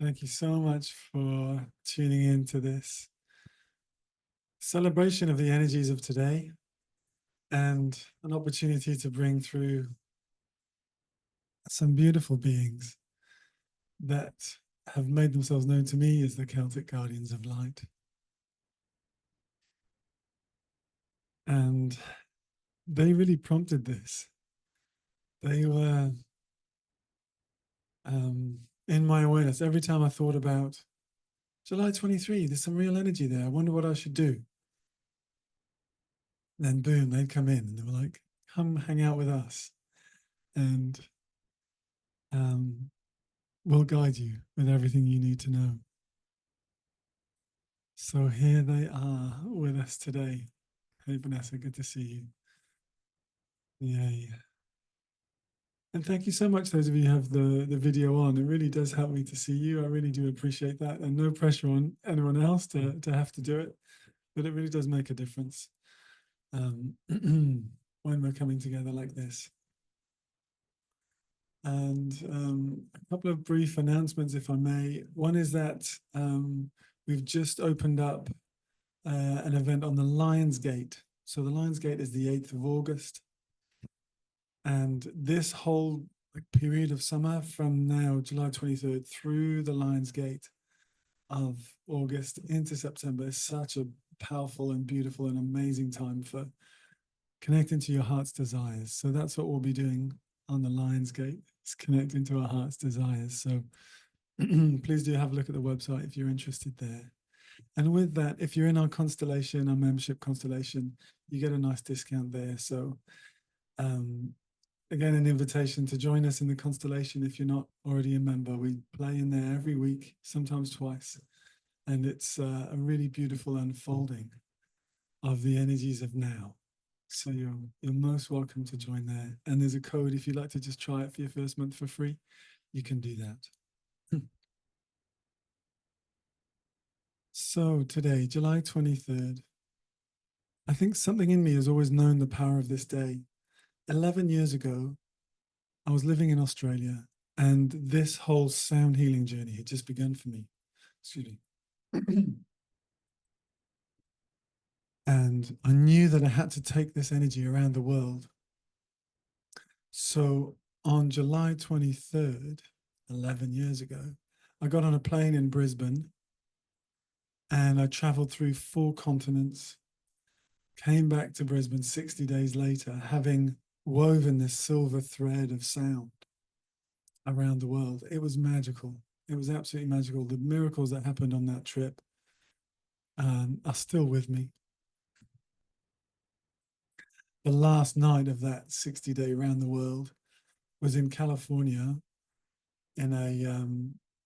Thank you so much for tuning in to this celebration of the energies of today and an opportunity to bring through some beautiful beings that have made themselves known to me as the Celtic Guardians of Light. And they really prompted this. They were in my awareness. Every time I thought about July 23, there's some real energy there. I wonder what I should do. Then boom, they'd come in and they were like, come hang out with us. And we'll guide you with everything you need to know. So here they are with us today. Hey, Vanessa, good to see you. Yay. And thank you so much, those of you who have the video on. It really does help me to see you. I really do appreciate that. And no pressure on anyone else to have to do it. But it really does make a difference when we're coming together like this. And a couple of brief announcements, if I may. One is that we've just opened up an event on the Lions Gate. So the Lions Gate is the 8th of August. And this whole period of summer from now, July 23rd, through the Lions Gate of August into September is such a powerful and beautiful and amazing time for connecting to your heart's desires. So that's what we'll be doing on the Lions Gate, is connecting to our heart's desires. So please do have a look at the website if you're interested there. And with that, if you're in our constellation, our membership constellation, you get a nice discount there. So again, an invitation to join us in the constellation if you're not already a member. We play in there every week, sometimes twice. And it's a really beautiful unfolding of the energies of now. So you're most welcome to join there. And there's a code if you'd like to just try it for your first month for free, you can do that. So today, July 23rd, I think something in me has always known the power of this day. 11 years ago, I was living in Australia and this whole sound healing journey had just begun for me. Excuse me. And I knew that I had to take this energy around the world. So on July 23rd, 11 years ago, I got on a plane in Brisbane and I traveled through 4 continents, came back to Brisbane 60 days later, having woven this silver thread of sound around the world. It was magical. It was absolutely magical. The miracles that happened on that trip are still with me. The last night of that 60-day around the world was in California in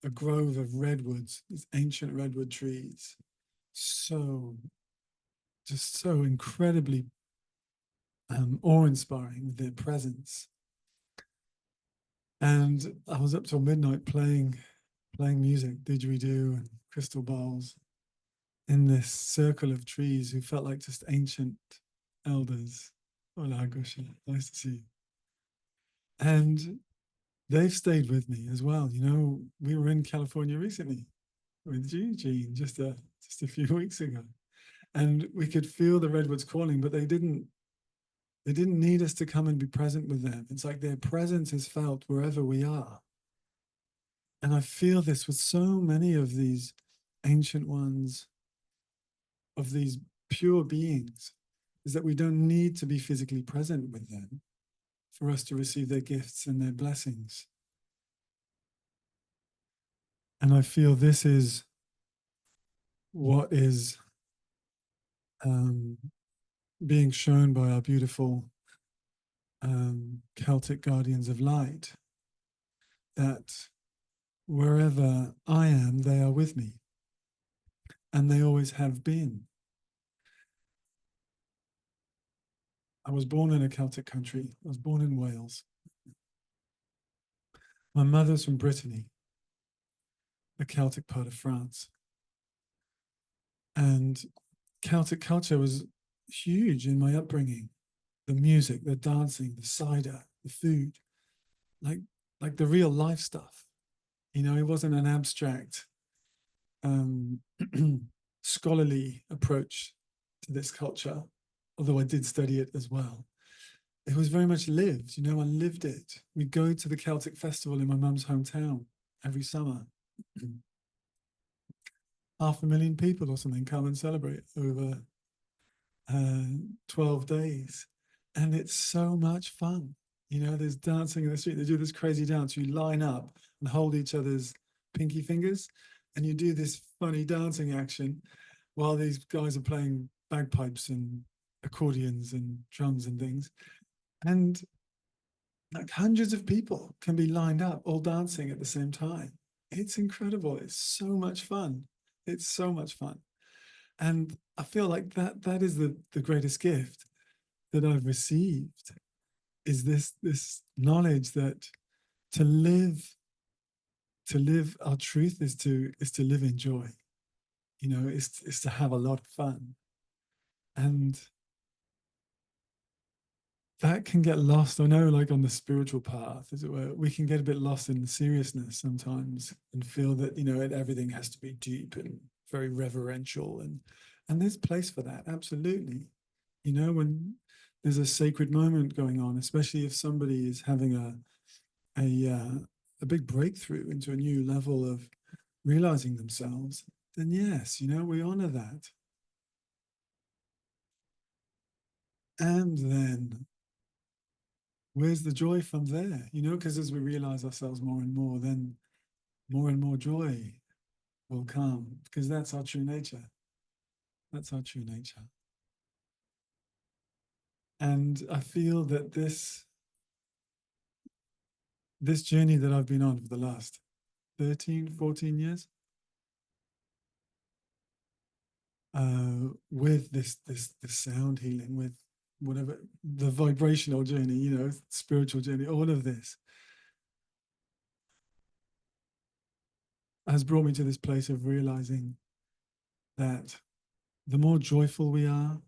a grove of redwoods, these ancient redwood trees. Just so incredibly awe-inspiring with their presence. And I was up till midnight playing music, didgeridoo and crystal bowls in this circle of trees who felt like just ancient elders. Hola, Gusha, nice to see you. And they've stayed with me as well. You know, we were in California recently with Eugene just a few weeks ago. And we could feel the redwoods calling, but they didn't need us to come and be present with them. It's like their presence is felt wherever we are. And I feel this with so many of these ancient ones, of these pure beings, is that we don't need to be physically present with them for us to receive their gifts and their blessings. And I feel this is what is being shown by our beautiful Celtic Guardians of Light, that wherever I am, they are with me. And they always have been. I was born in a Celtic country. I was born in Wales. My mother's from Brittany, the Celtic part of France. And Celtic culture was huge in my upbringing. The music, the dancing, the cider, the food, like the real life stuff. You know, it wasn't an abstract, um, scholarly approach to this culture, although I did study it as well. It was very much lived, you know, I lived it. We'd go to the Celtic festival in my mum's hometown every summer. 500,000 people or something come and celebrate over 12 days. And it's so much fun. You know, there's dancing in the street. They do this crazy dance. You line up and hold each other's pinky fingers, and you do this funny dancing action while these guys are playing bagpipes and accordions and drums and things. And like hundreds of people can be lined up all dancing at the same time. It's incredible. It's so much fun. It's so much fun. And I feel like that is the greatest gift that I've received, is this knowledge that to live our truth is to live in joy. You know, is to have a lot of fun. And that can get lost. I know, like on the spiritual path, as it were, we can get a bit lost in the seriousness sometimes and feel that, you know, everything has to be deep and very reverential, and there's place for that, absolutely. You know, when there's a sacred moment going on, especially if somebody is having a big breakthrough into a new level of realizing themselves, then yes, you know, we honor that. And then where's the joy from there? You know, because as we realize ourselves more and more, then more and more joy will come, because that's our true nature. That's our true nature. And I feel that this journey that I've been on for the last 13, 14 years, with this sound healing, with whatever the vibrational journey, you know, spiritual journey, all of this has brought me to this place of realizing that the more joyful we are,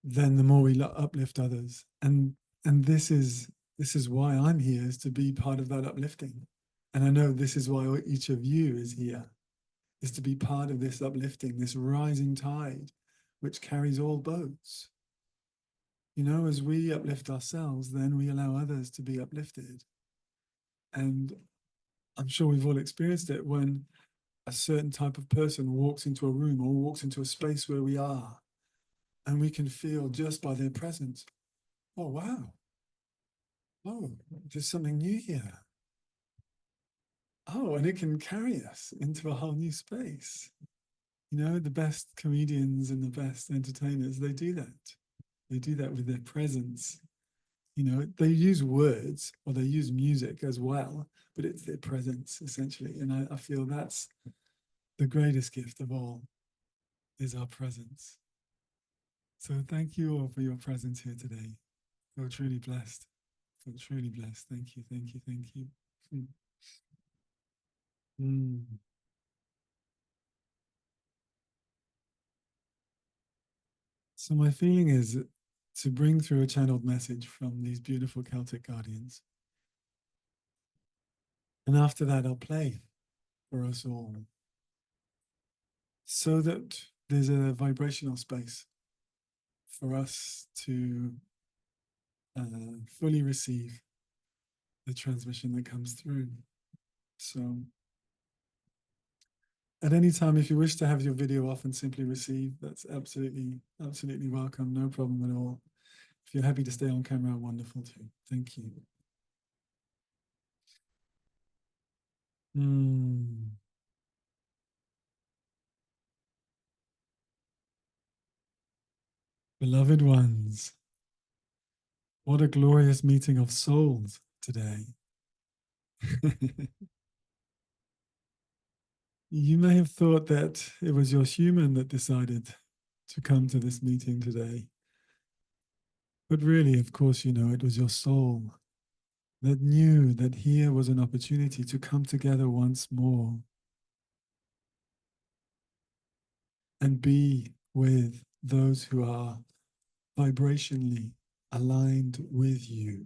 then the more we uplift others. And this is why I'm here, is to be part of that uplifting. And I know this is why each of you is here, is to be part of this uplifting, this rising tide, which carries all boats. You know, as we uplift ourselves, then we allow others to be uplifted. And I'm sure we've all experienced it when a certain type of person walks into a room or walks into a space where we are, and we can feel just by their presence, oh, wow, oh, there's something new here. Oh, and it can carry us into a whole new space. You know, the best comedians and the best entertainers, they do that. They do that with their presence. You know, they use words or they use music as well, but it's their presence essentially. And I feel that's the greatest gift of all, is our presence. So thank you all for your presence here today. Feel truly blessed. Feel truly blessed. Thank you, thank you, thank you. Mm. So my feeling is to bring through a channeled message from these beautiful Celtic guardians. And after that, I'll play for us all, so that there's a vibrational space for us to fully receive the transmission that comes through. So at any time, if you wish to have your video off and simply receive, that's absolutely, absolutely welcome. No problem at all. If you're happy to stay on camera, wonderful too. Thank you. Beloved ones, what a glorious meeting of souls today. You may have thought that it was your human that decided to come to this meeting today. But really, of course, you know, it was your soul that knew that here was an opportunity to come together once more and be with those who are vibrationally aligned with you.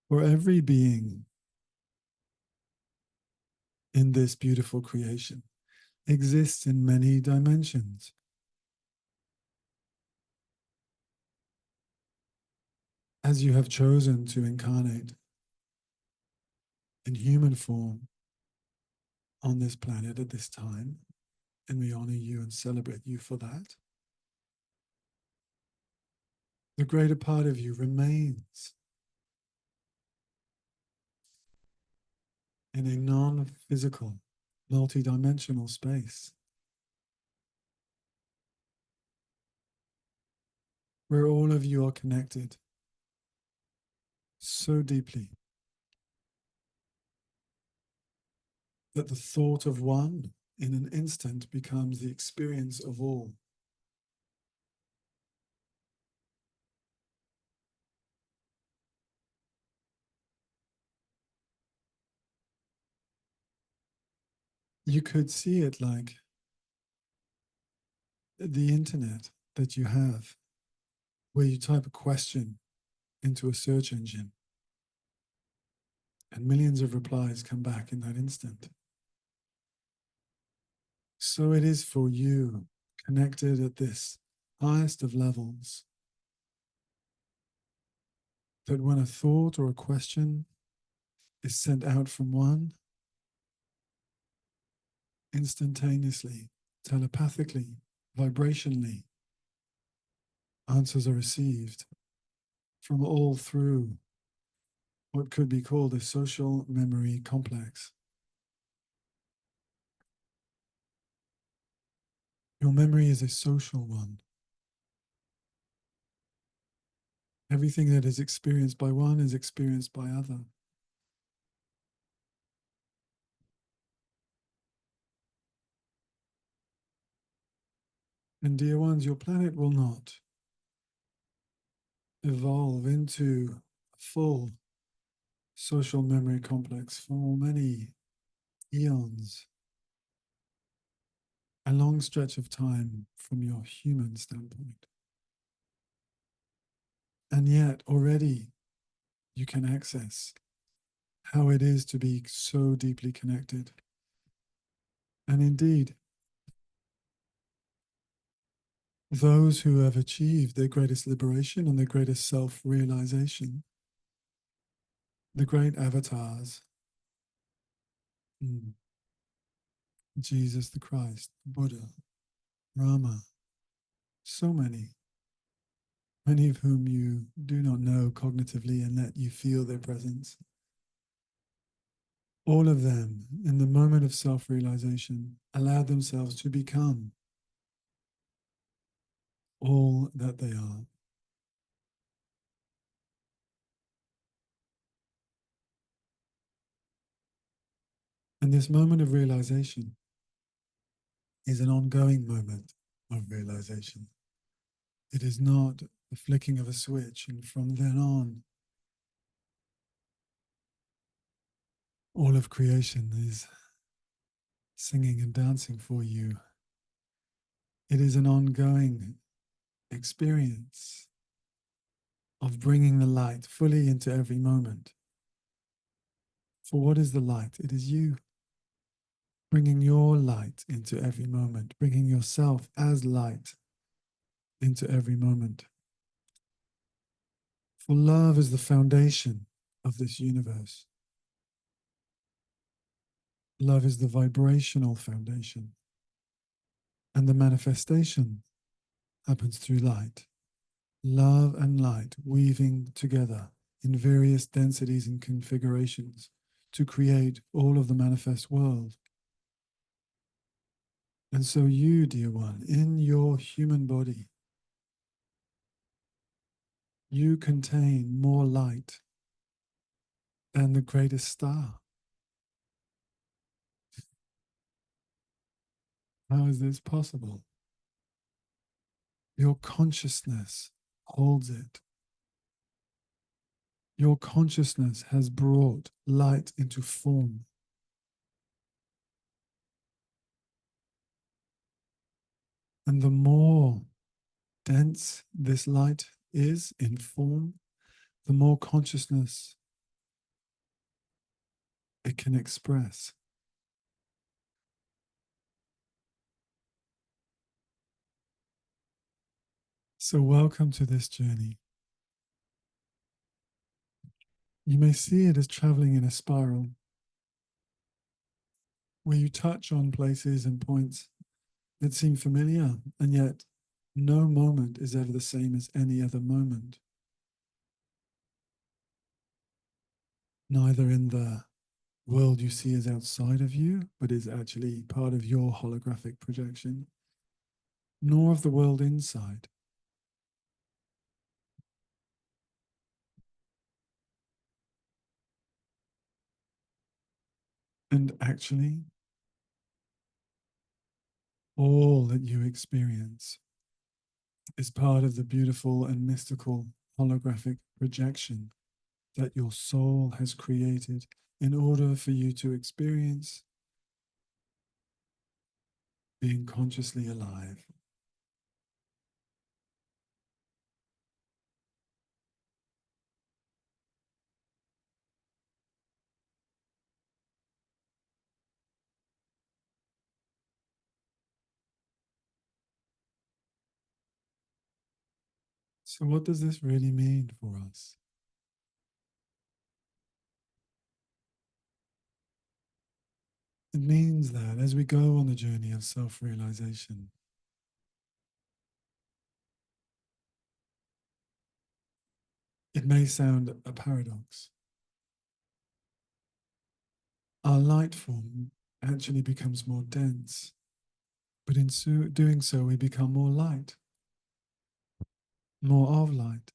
For every being in this beautiful creation exists in many dimensions. As you have chosen to incarnate in human form on this planet at this time, and we honor you and celebrate you for that, the greater part of you remains in a non-physical, multi-dimensional space where all of you are connected so deeply that the thought of one in an instant becomes the experience of all. You could see it like the internet that you have, where you type a question into a search engine and millions of replies come back in that instant. So it is for you, connected at this highest of levels, that when a thought or a question is sent out from one, instantaneously, telepathically, vibrationally, answers are received from all through what could be called a social memory complex. Your memory is a social one. Everything that is experienced by one is experienced by other. And dear ones, your planet will not evolve into a full social memory complex for many eons, a long stretch of time from your human standpoint. And yet already you can access how it is to be so deeply connected. And indeed, those who have achieved their greatest liberation and their greatest self-realization, the great avatars, Jesus the Christ, Buddha, Rama, so many of whom you do not know cognitively and yet you feel their presence. All of them, in the moment of self-realization, allowed themselves to become all that they are. And this moment of realization is an ongoing moment of realization. It is not the flicking of a switch, and from then on, all of creation is singing and dancing for you. It is an ongoing experience of bringing the light fully into every moment. For what is the light? It is you. Bringing your light into every moment, bringing yourself as light into every moment. For love is the foundation of this universe. Love is the vibrational foundation. And the manifestation happens through light. Love and light weaving together in various densities and configurations to create all of the manifest world. And so you, dear one, in your human body, you contain more light than the greatest star. How is this possible? Your consciousness holds it. Your consciousness has brought light into form. And the more dense this light is in form, the more consciousness it can express. So, welcome to this journey. You may see it as traveling in a spiral where you touch on places and points that seem familiar, and yet no moment is ever the same as any other moment. Neither in the world you see as outside of you, but is actually part of your holographic projection, nor of the world inside. And actually, all that you experience is part of the beautiful and mystical holographic projection that your soul has created in order for you to experience being consciously alive. So, what does this really mean for us? It means that as we go on the journey of self realization, it may sound a paradox. Our light form actually becomes more dense, but in doing so, we become more light, more of light.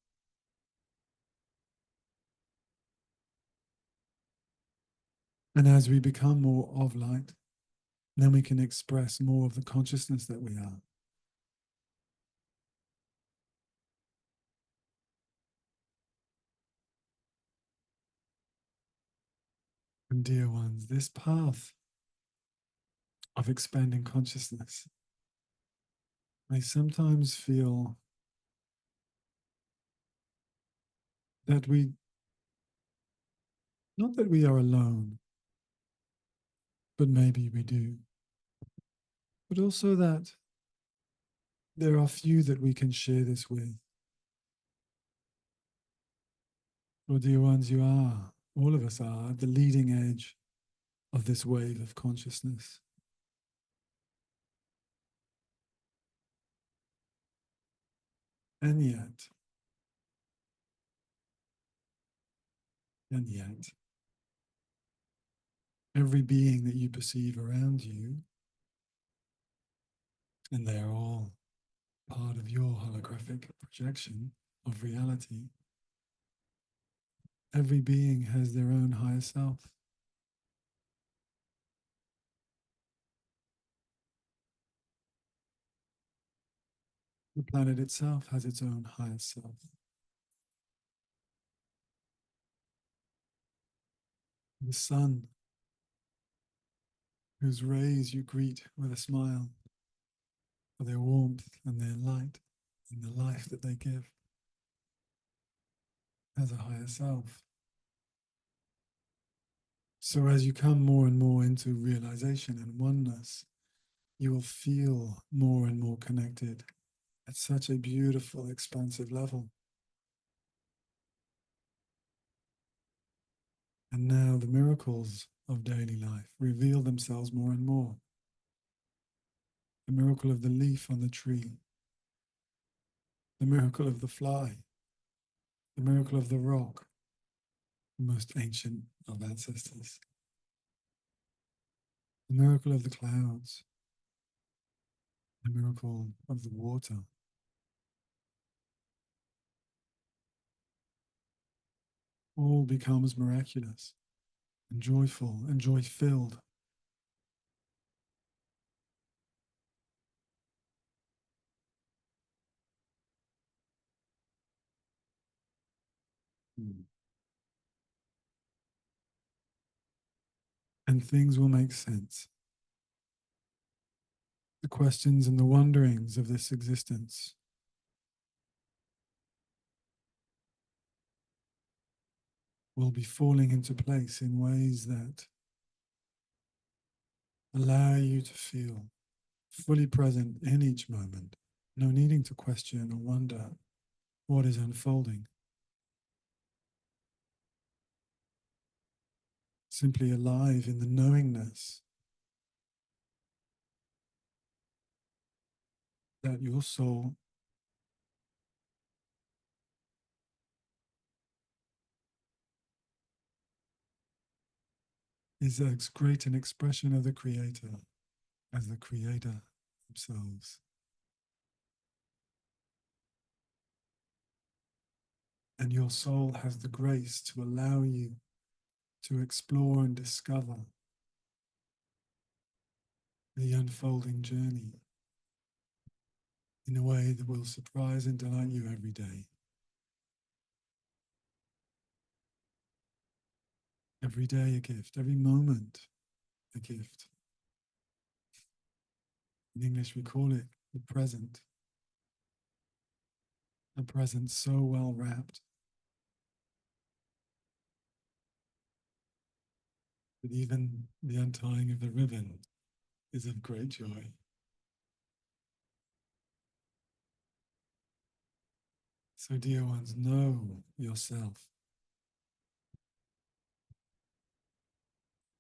And as we become more of light, then we can express more of the consciousness that we are. And dear ones, this path of expanding consciousness may sometimes feel that not that we are alone, but maybe we do, but also that there are few that we can share this with. Well, dear ones, you are, all of us are, at the leading edge of this wave of consciousness. And yet, and yet, every being that you perceive around you, and they are all part of your holographic projection of reality, every being has their own higher self. The planet itself has its own higher self. The sun, whose rays you greet with a smile, for their warmth and their light and the life that they give, has a higher self. So as you come more and more into realization and oneness, you will feel more and more connected at such a beautiful, expansive level. And now the miracles of daily life reveal themselves more and more. The miracle of the leaf on the tree, the miracle of the fly, the miracle of the rock, the most ancient of ancestors, the miracle of the clouds, the miracle of the water. All becomes miraculous and joyful and joy-filled. And things will make sense. The questions and the wonderings of this existence will be falling into place in ways that allow you to feel fully present in each moment, no needing to question or wonder what is unfolding. Simply alive in the knowingness that your soul is as great an expression of the Creator as the Creator themselves. And your soul has the grace to allow you to explore and discover the unfolding journey in a way that will surprise and delight you every day. Every day a gift, every moment a gift. In English, we call it the present. A present so well wrapped that even the untying of the ribbon is of great joy. So, dear ones, know yourself.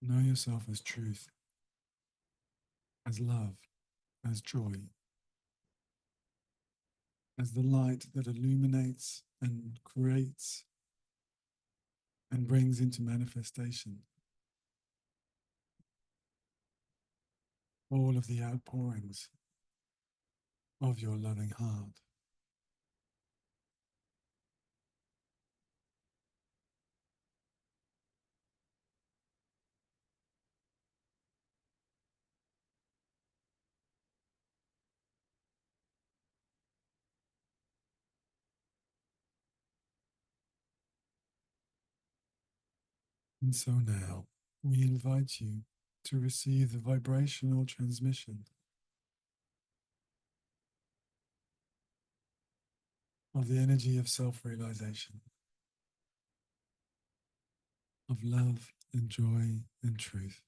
Know yourself as truth, as love, as joy, as the light that illuminates and creates and brings into manifestation all of the outpourings of your loving heart. And so now we invite you to receive the vibrational transmission of the energy of self-realization, of love and joy and truth.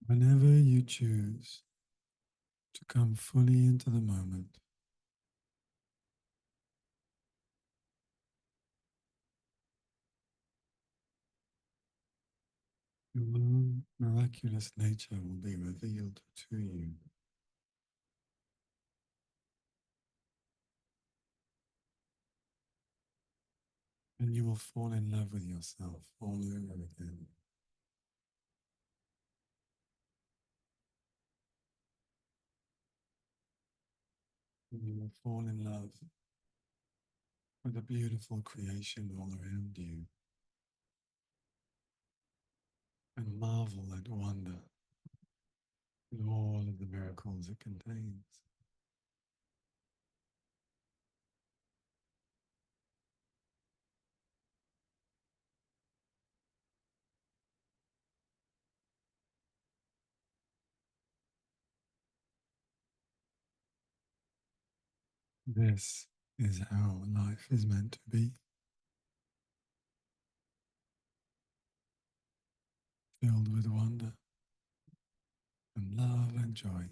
Whenever you choose to come fully into the moment, your own miraculous nature will be revealed to you, and you will fall in love with yourself all over again. And you will fall in love with the beautiful creation all around you and marvel and wonder at all of the miracles it contains. This is how life is meant to be, filled with wonder and love and joy.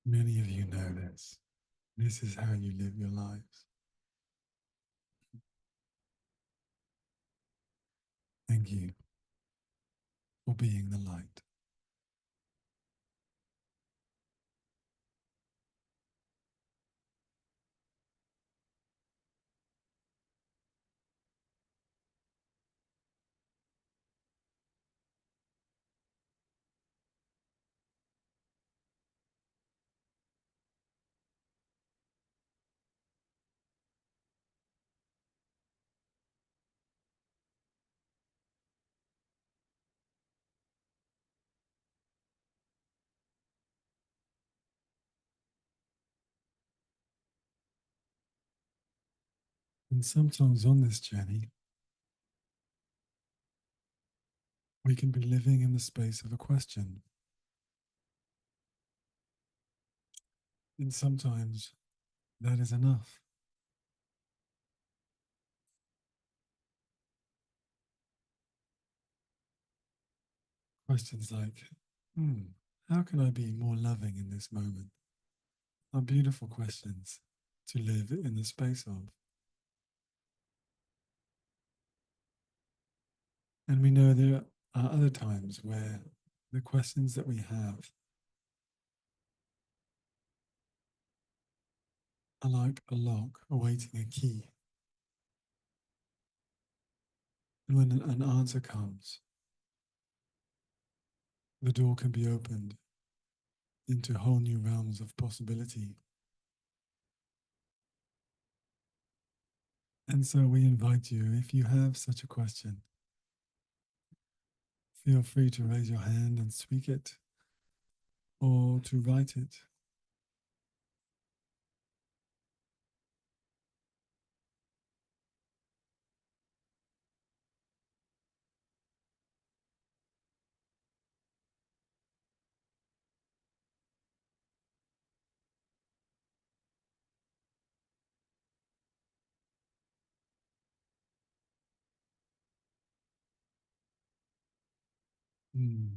Many of you know this. This is how you live your lives. Thank you for being the light. And sometimes on this journey, we can be living in the space of a question. And sometimes that is enough. Questions like, how can I be more loving in this moment? Are beautiful questions to live in the space of. And we know there are other times where the questions that we have are like a lock awaiting a key. And when an answer comes, the door can be opened into whole new realms of possibility. And so we invite you, if you have such a question, feel free to raise your hand and speak it or to write it. Mm.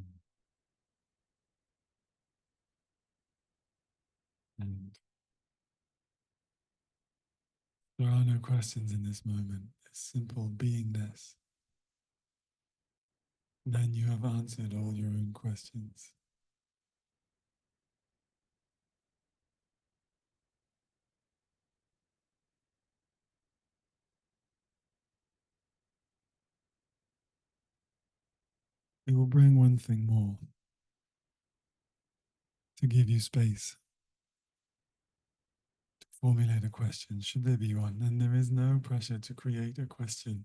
And there are no questions in this moment. It's simple beingness. Then you have answered all your own questions. We will bring one thing more to give you space to formulate a question, should there be one. And there is no pressure to create a question.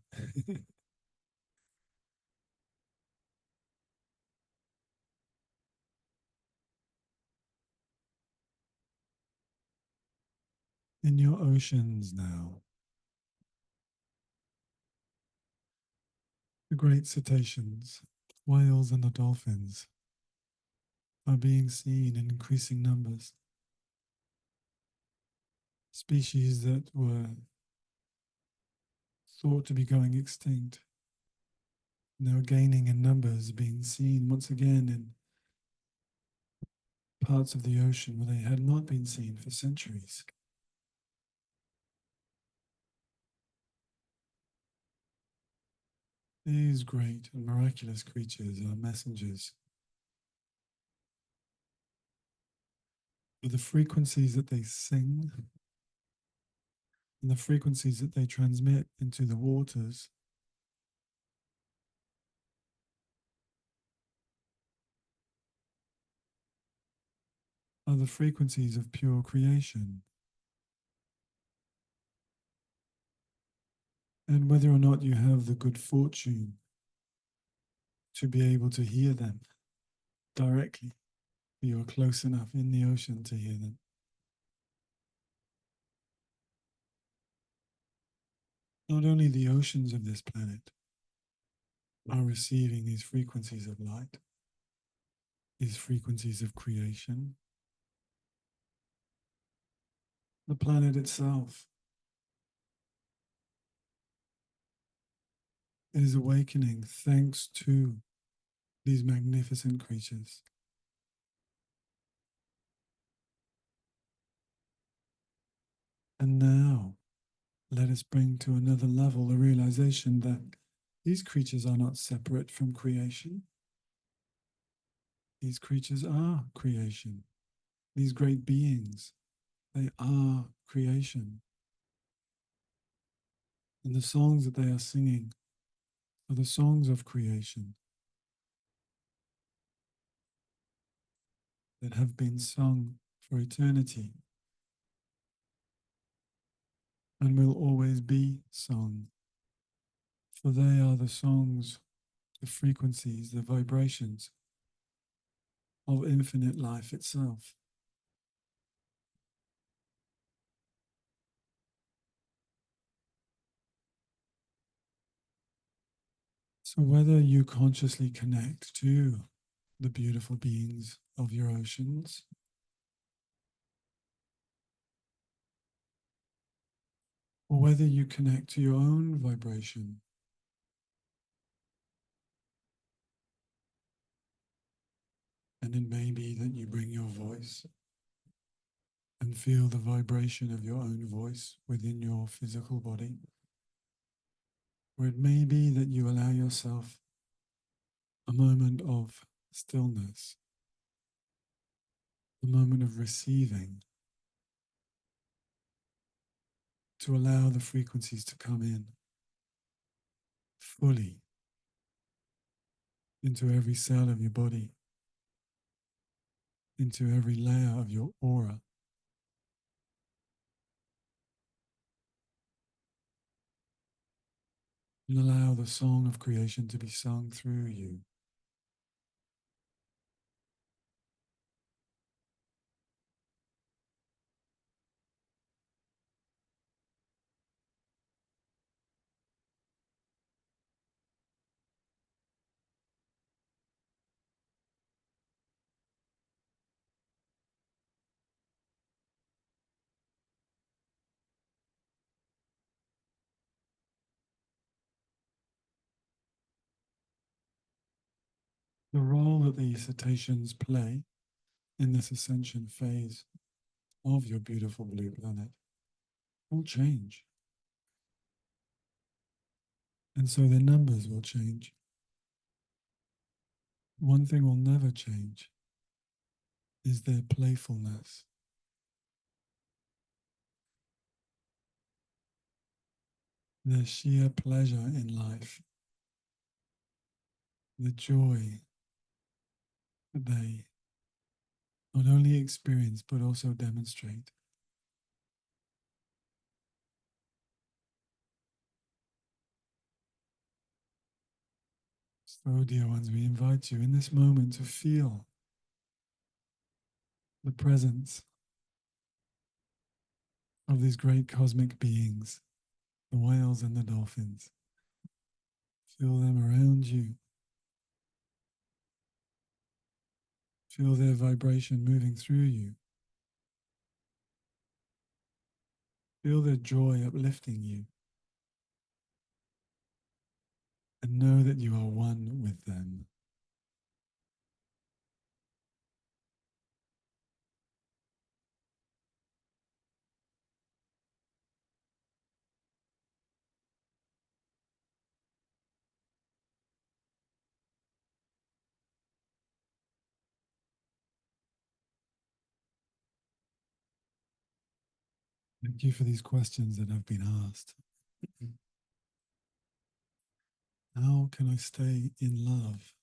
In your oceans now, The great cetaceans, whales, and the dolphins are being seen in increasing numbers. Species that were thought to be going extinct now gaining in numbers, being seen once again in parts of the ocean where they had not been seen for centuries. These great and miraculous creatures are messengers. With the frequencies that they sing and the frequencies that they transmit into the waters, are the frequencies of pure creation. And whether or not you have the good fortune to be able to hear them directly, you are close enough in the ocean to hear them. Not only the oceans of this planet are receiving these frequencies of light, these frequencies of creation, the planet itself is awakening thanks to these magnificent creatures. And now, let us bring to another level the realization that these creatures are not separate from creation. These creatures are creation. These great beings, they are creation. And the songs that they are singing are the songs of creation that have been sung for eternity and will always be sung. For they are the songs, the frequencies, the vibrations of infinite life itself. So whether you consciously connect to the beautiful beings of your oceans, or whether you connect to your own vibration, and it may be that you bring your voice and feel the vibration of your own voice within your physical body, or it may be that you allow yourself a moment of stillness, a moment of receiving, to allow the frequencies to come in fully into every cell of your body, into every layer of your aura. And allow the song of creation to be sung through you. The role that the cetaceans play in this ascension phase of your beautiful blue planet will change. And so their numbers will change. One thing will never change is their playfulness. Their sheer pleasure in life, the joy that they not only experience but also demonstrate. So, dear ones, we invite you in this moment to feel the presence of these great cosmic beings, the whales and the dolphins. Feel them around you. Feel their vibration moving through you. Feel their joy uplifting you. And know that you are one with them. Thank you for these questions that have been asked. How can I stay in love?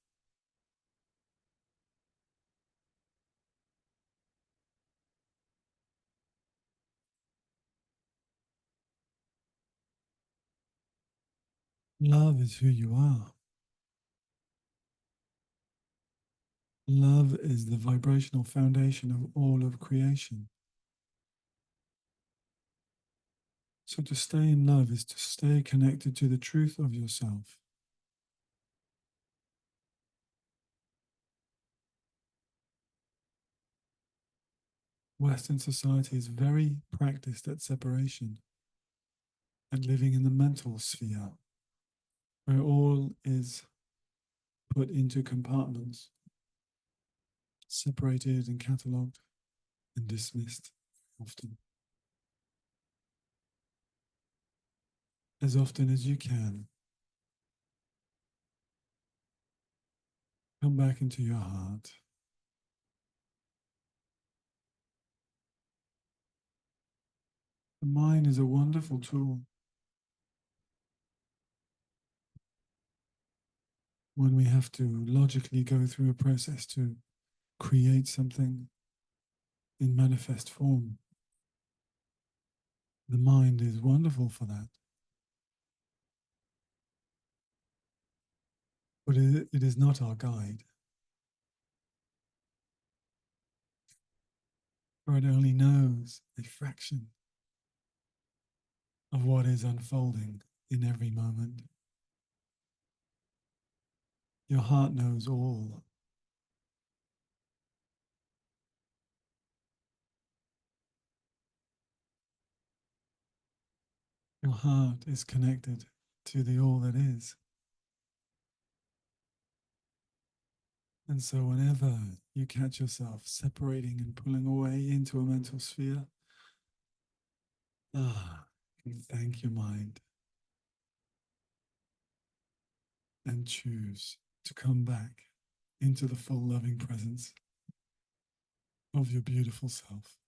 Love is who you are. Love is the vibrational foundation of all of creation. So to stay in love is to stay connected to the truth of yourself. Western society is very practiced at separation and living in the mental sphere, where all is put into compartments, separated and catalogued and dismissed often. As often as you can, come back into your heart. The mind is a wonderful tool. When we have to logically go through a process to create something in manifest form, the mind is wonderful for that. But it is not our guide, for it only knows a fraction of what is unfolding in every moment. Your heart knows all. Your heart is connected to the all that is. And so whenever you catch yourself separating and pulling away into a mental sphere, you thank your mind and choose to come back into the full loving presence of your beautiful self.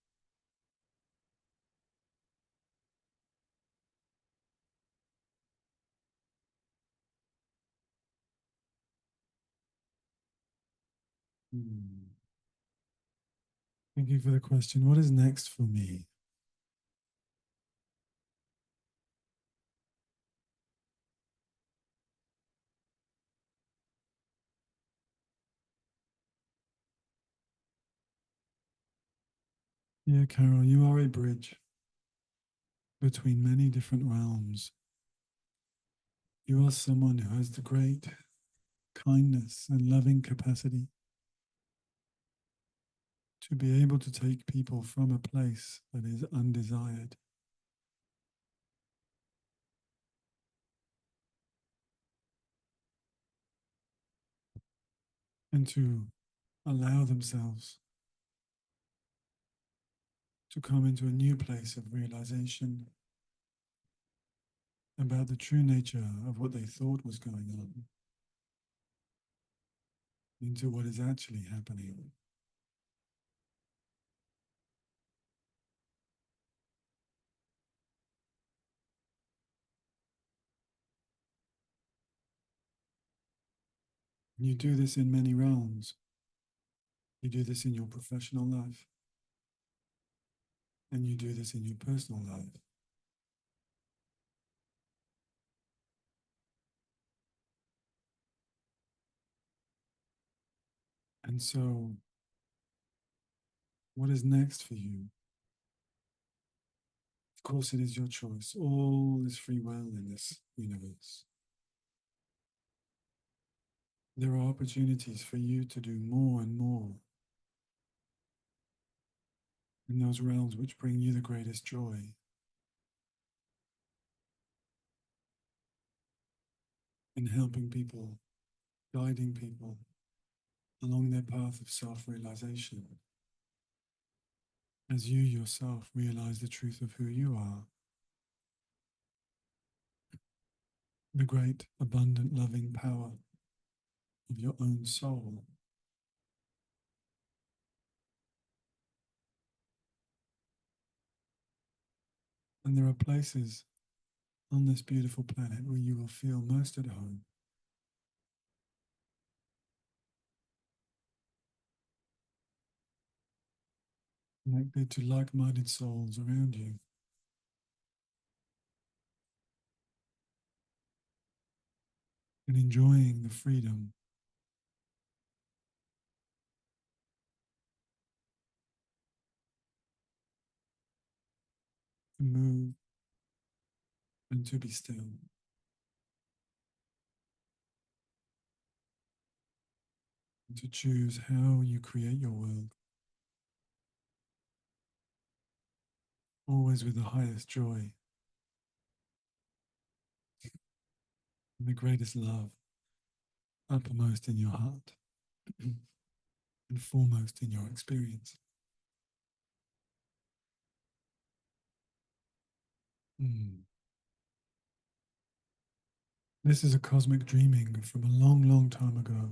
Thank you for the question. What is next for me? Yeah, Carol, you are a bridge between many different realms. You are someone who has the great kindness and loving capacity to be able to take people from a place that is undesired and to allow themselves to come into a new place of realization about the true nature of what they thought was going on into what is actually happening. You do this in many realms. You do this in your professional life, and you do this in your personal life. And so, what is next for you? Of course, it is your choice. All is free will in this universe. There are opportunities for you to do more and more in those realms which bring you the greatest joy, in helping people, guiding people along their path of self-realization, as you yourself realize the truth of who you are, the great, abundant, loving power of your own soul. And there are places on this beautiful planet where you will feel most at home. Connected to like-minded souls around you. And enjoying the freedom to move and to be still. And to choose how you create your world. Always with the highest joy and the greatest love uppermost in your heart and foremost in your experience. Mm. This is a cosmic dreaming from a long, long time ago.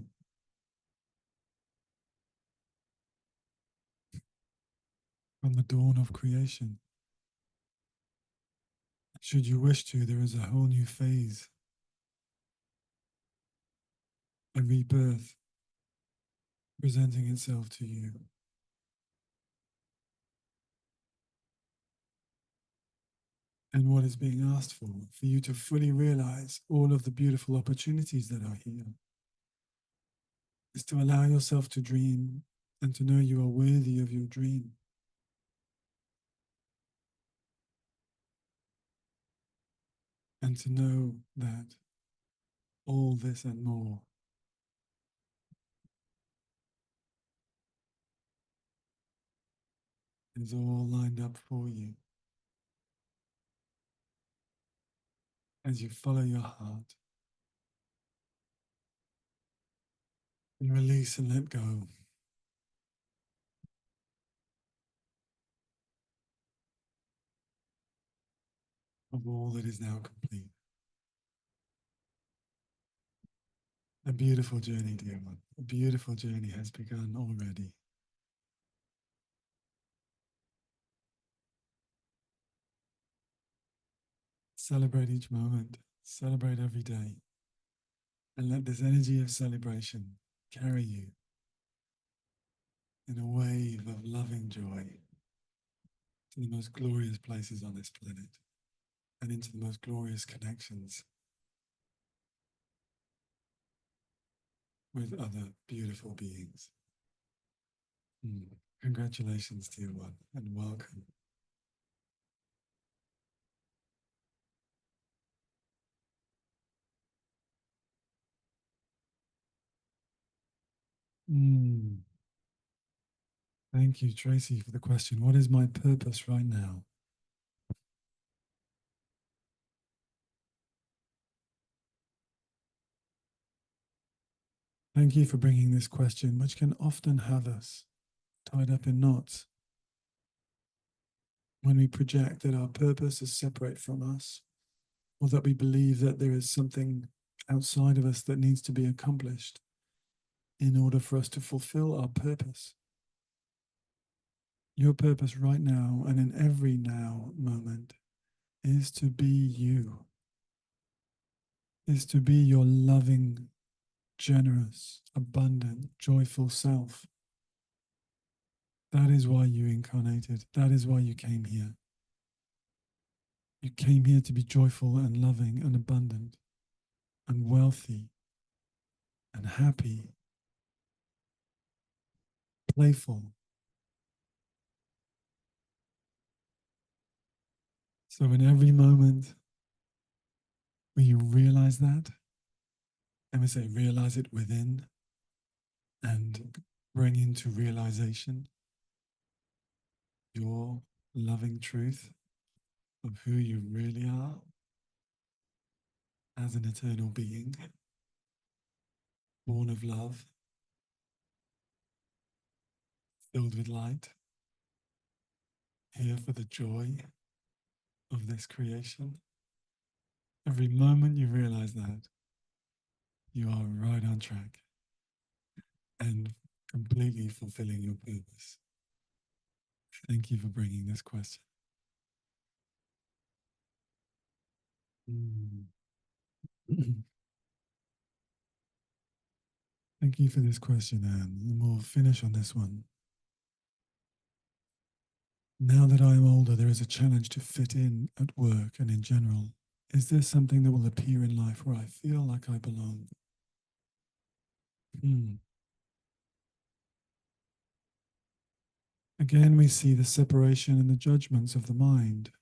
From the dawn of creation. Should you wish to, there is a whole new phase, a rebirth presenting itself to you. And what is being asked for you to fully realize all of the beautiful opportunities that are here, is to allow yourself to dream and to know you are worthy of your dream. And to know that all this and more is all lined up for you as you follow your heart and release and let go of all that is now complete. A beautiful journey, dear one. A beautiful journey has begun already. Celebrate each moment, celebrate every day, and let this energy of celebration carry you in a wave of loving joy to the most glorious places on this planet and into the most glorious connections with other beautiful beings. Congratulations, dear one, and welcome. Thank you, Tracy, for the question. What is my purpose right now? Thank you for bringing this question, which can often have us tied up in knots when we project that our purpose is separate from us, or that we believe that there is something outside of us that needs to be accomplished in order for us to fulfill our purpose. Your purpose right now and in every now moment is to be you, is to be your loving, generous, abundant, joyful self. That is why you incarnated. That is why you came here. You came here to be joyful and loving and abundant and wealthy and happy, playful. So in every moment where you realize that, And we say realize it within and bring into realization your loving truth of who you really are as an eternal being, born of love, filled with light, here for the joy of this creation. Every moment you realize that, you are right on track and completely fulfilling your purpose. Thank you for bringing this question. Thank you for this question, Anne. And we'll finish on this one. Now that I am older, there is a challenge to fit in at work and in general. Is there something that will appear in life where I feel like I belong? Again, we see the separation and the judgments of the mind.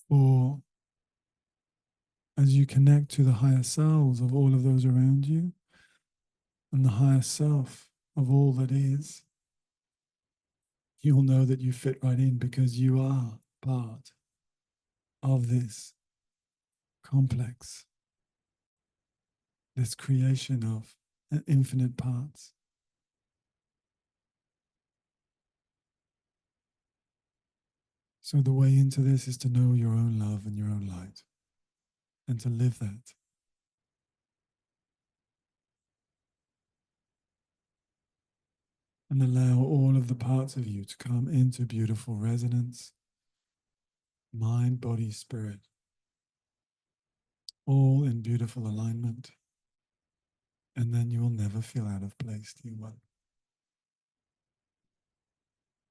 For as you connect to the higher selves of all of those around you and the higher self of all that is, you'll know that you fit right in because you are part of this complex, this creation of infinite parts. So the way into this is to know your own love and your own light and to live that. And allow all of the parts of you to come into beautiful resonance, mind, body, spirit, all in beautiful alignment. And then you will never feel out of place, you won't.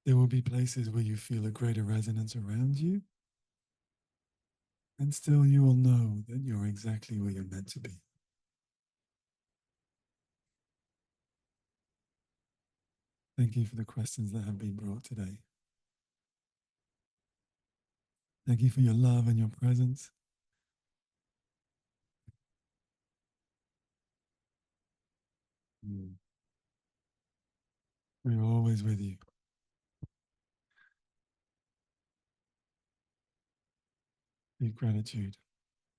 There will be places where you feel a greater resonance around you, and still you will know that you're exactly where you're meant to be. Thank you for the questions that have been brought today. Thank you for your love and your presence. We're always with you. Deep gratitude.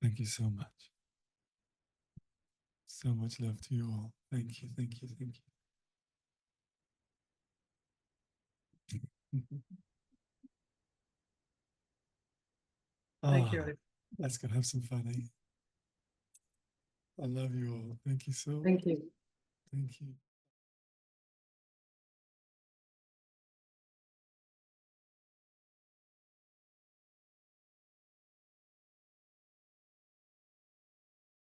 Thank you so much. So much love to you all. Thank you, thank you, thank you. Thank you. Let's go have some fun, eh? I love you all. Thank you so much. Thank you. Thank you.